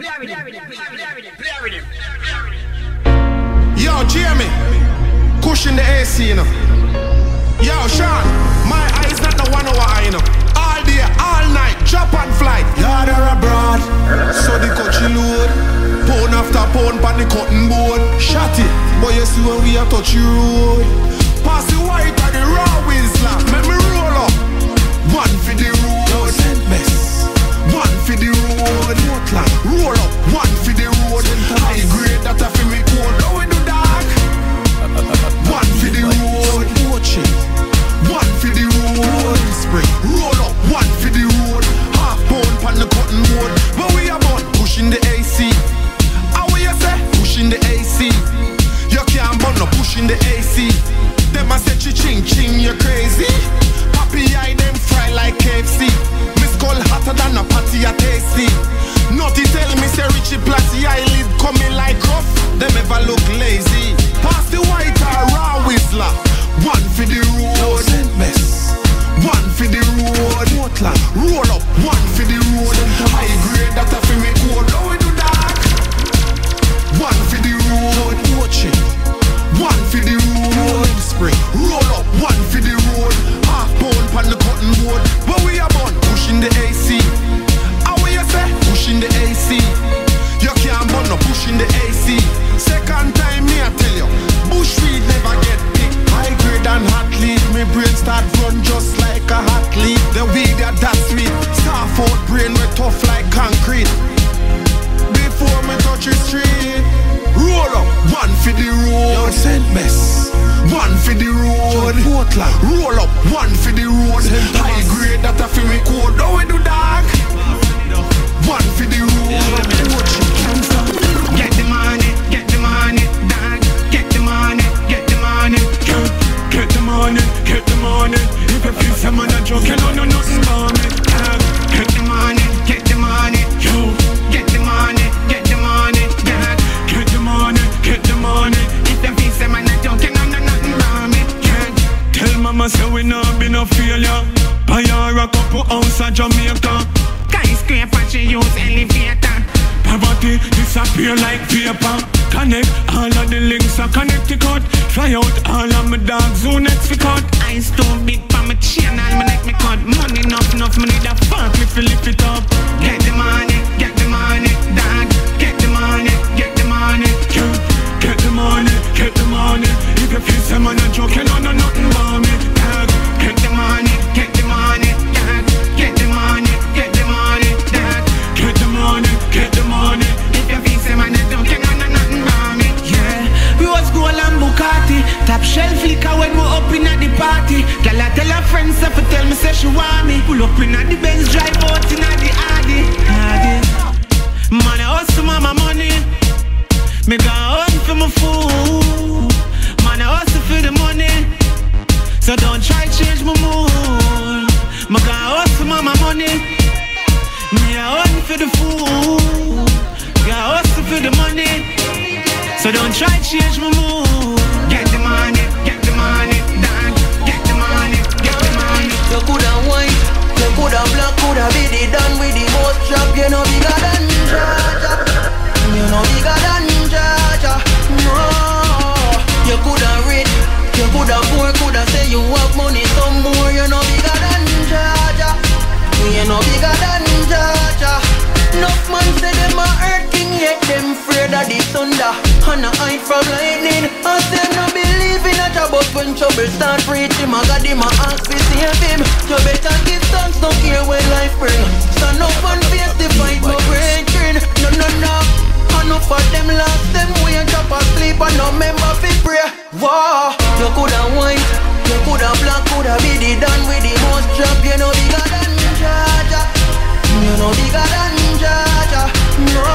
Yo, Jamie, KUSH in the AC, you know. Yo, Sean, my eyes not the 1 hour eye, you know. All day, all night, drop and flight. Yard or abroad, so the coachy load. Pound after pound pan the cotton board. Shot it, but you see when we a touch your road. Pass the white and the raw whistler. Make me roll up. One for the road. No send mess. One for the road. Roll up. One for the road. High grade that I feel me cold. How we do dark? One for the road. One for the road. Roll up. One for the road. Half pound pan the cotton board. But we are born pushing the AC. How will you say? Pushing the AC. You can't burn no pushing the AC. Them a say ching ching, you crazy. Papi eye them fry like KFC. Me skull hotter than a patty a tasty. Naughty tell me say Richie Platty eyelid coming like rough. Them ever look lazy. Pass the white or raw whistler. One for the road. No send mess. One for the road. Roll up. One for the road. High grade that I feel me cold. How we do that? One for the road. One for the road. Roll up. One for the road. Half pound pan the cotton board. But we are born pushing the AC. How will you say? Pushing the AC. You can't burn no pushing the AC. Second time me I tell you, bushweed never get picked. High grade and hot leaf. Me brain start run just like a hot leaf. The weed that sweet. Staff out brain we tough like concrete. Before me touch the street. Roll up. One for the road. No send mess. One for the road. Roll up. One for the road. High grade that I feel me cold. How we do dark? One for the road. Get the money, dog. Get the money, get the money. Get the money, get the money. If you feel some man a joke, you know nothing about me. Get the money, get the money. Yo, get the money, get the money. Dog, get the money, get the money. If you feel some man a joke, you know nothing about me. Tell mama say we not be no failure. Buy her a couple house in Jamaica. Skyscraper she use elevator. Poverty disappear like paper. Connect all of the links are Connecticut. Fly out all of my dogs who next fi cut. Eyes too big for my chain, all my neck me cut. Money enough me need a fuck me fi lift it up. Get the money, dog. Get the money, get the money. Get the money, get the money. If you feel some man a joke, you know nothing about me. Dog, get the money, dog. Get the money, get the money, dog. Get the money, get the money. If you feel some man a joke, you know nothing about me. Yeah, Rose Gold and Bugatti. Top shelf liquor when we up in at the party. Girl I tell her friends to tell me say she want me. Pull up in at the Benz, drive out in at the Audi. Man I hustle mama money. Me got hustle for my food. Man I hustle for the money. So don't try change my mood. Me got hustle mama money. Me a hustle for the food. Got hustle for the money. So don't try change my mood. Get the money, dog. Get the money, get the money. You coulda wine, you coulda black, coulda be the done with the most trap. You know bigger than Jaja. You know bigger than Jaja. No, you coulda rich, you coulda poor, coulda say you have money some more. You know bigger than Jaja. You know bigger than Jaja. Enough man say them a earth king, yet them afraid of the thunder. And I hide from lightning. I say no believe in a job, but when trouble start preaching, my God, him a ask to save him. You better give thanks, don't care when life bring. Stand up and face the fight, no breaking. No. Enough of them lost them way and drop asleep and no member fi pray. Wow, you coulda wine, you coulda black, coulda be the done with the most trap. You know bigger than Jaja. You know bigger than Jaja. No,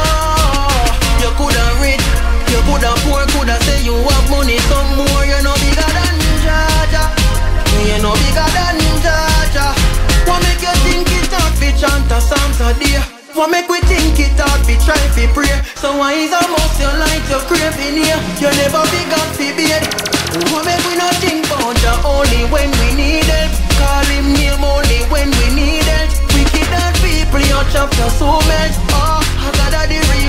you coulda rich, you coulda poor, coulda say you have money some more. You know bigger than Jaja. You know bigger than Jaja. What make you think it hard fi chant a psalms a day? What make we think it hard fi try fi pray? So why is a mouse you like your craving here? You never big up fi bed. What make we not think about you only when we need help? Call him name only when we need help. Wicked and people you chop your so much. Oh, I got the real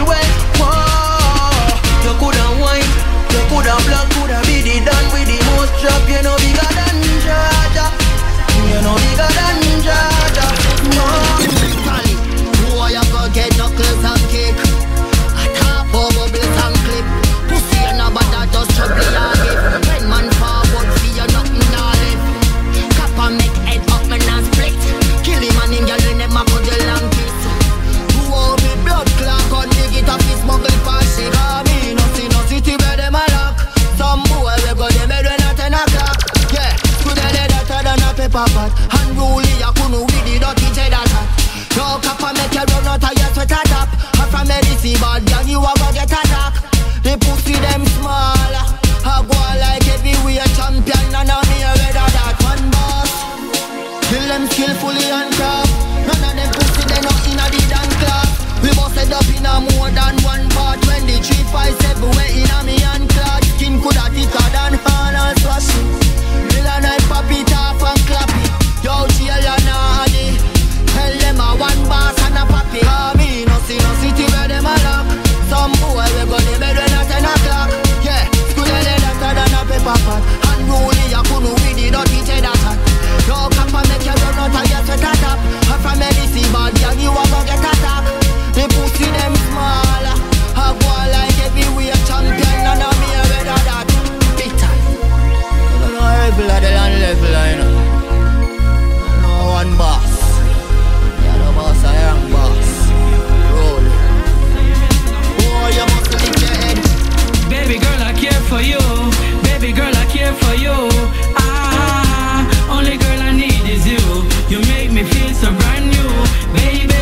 see bad gang, you a go get attacked. The pussy them small, I go like heavyweight champion, and I'm here with that one boss. Kill them skillfully and craft. None of them pussy they not in a the dance class. We busted up in a more than one part. When the 357 way in a me and clad. Skin coulda thicker than Arnold Schwarzenegger. Mill and I pop it off and clap it. Yo, chill and hardy. Tell them a one boss and a papi. Me no see no city where them a lock. Some boy we go to bed when at 10 o'clock. Yeah, school a day better than a paper pot. And rolling a kunu with the dirty cheddar chat. Yo, kappa make you run out of your sweat a top. And from any see bad gang you a go get attacked. The pussy them small, I go like heavyweight champion, and I'm here with that big time. I don't know level of the land level, you know. No one boss. You're the boss, I am boss. Roll. Oh, you must lift your head. Baby girl, I care for you. Baby girl, I care for you. Only girl I need is you. You make me feel so brand new, baby.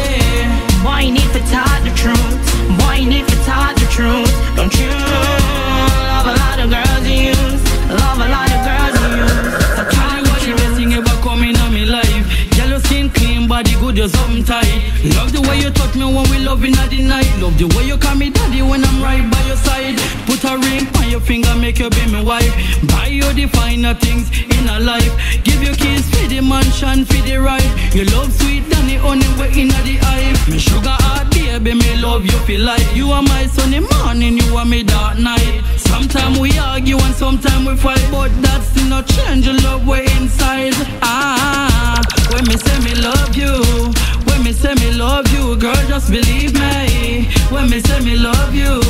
Boy, you need to talk the truth. Boy, you need to talk the truth. Don't you love a lot of girls you use? Love a lot of girls you use. So tell me what you best thing ever coming on me life. Yellow skin clean, body good, you're something tight. Love the way you touch me when we loving at the night. Love the way you call me daddy when I'm right by your side. Put a ring on your finger, make you be my wife. Buy you the finer things in a life. Give you keys for the mansion, for the ride. You love sweet than the honey way in the eye. Me sugar heart baby, me love you feel like. You are my sunny morning, you are my dark night. Sometimes we argue and sometimes we fight, but that's still not change the love way inside. When me say me love you, when me say me love you, girl just believe me. When me say me love you,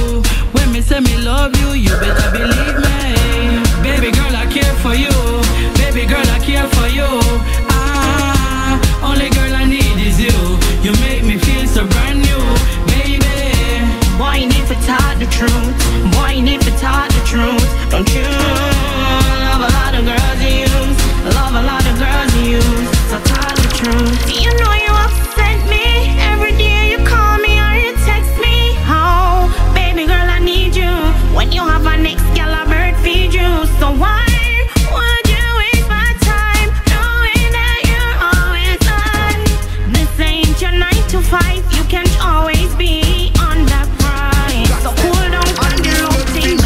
when me say me love you, you better believe me. Baby girl, I care for you. Baby girl, I care for you. Only girl I need is you. You make me feel so brand new, baby. Boy, you need to talk the truth. Boy, you need to talk the truth. Don't you love a lot of girls you use? Love a lot of girls you use. So talk the truth. You know you upset me. Every day you call me or you text me. Oh, baby girl, I need you. When you have a next girl, I bird feed you. So why would you waste my time knowing that you're always on? This ain't your 9 to 5. You can't always be on that grind. So cool down on the routine.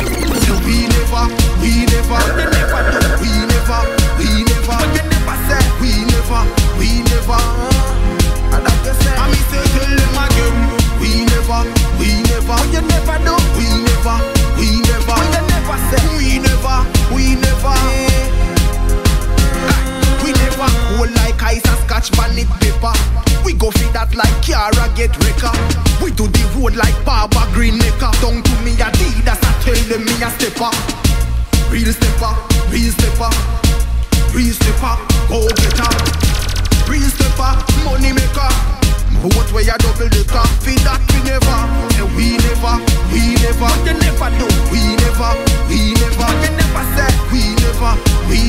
We never, we never, they never do. We never, we never, but they never say. We never, we never. And that's the same. I mean, say tell them again. We never, but you never do. We never, but you never say. We never, we never. We never hold like ice and scotch bonnet paper. We go feed that like Kiara get wrecker. We do the road like Baba Green Necker. Down to me Adidas, I tell them me a stepper. Real stepper, real stepper, real stepper, go getter. Real stepper, money maker. What way you double the car? Feed that we never, and we never, but you never do. We never, but you never say. We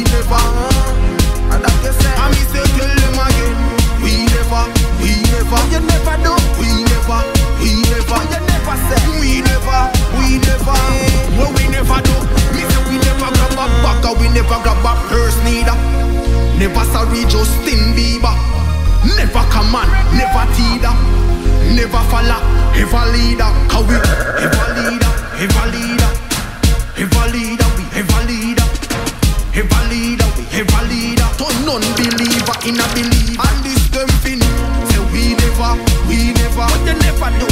never, and that's the same. I mean say tell them again. We never, but you never do. We never, but you never say. We never, what we never do. Me say we never grab a back, we never grab a purse neither. Never sorry Justin Bieber. Never come on, never teeter. Never follow, ever leader. Cause we ever leader, ever leader. Ever leader, we ever leader. Ever leader, we ever leader. To non-believer in a believer. And this them fin. Say we never, but you never do.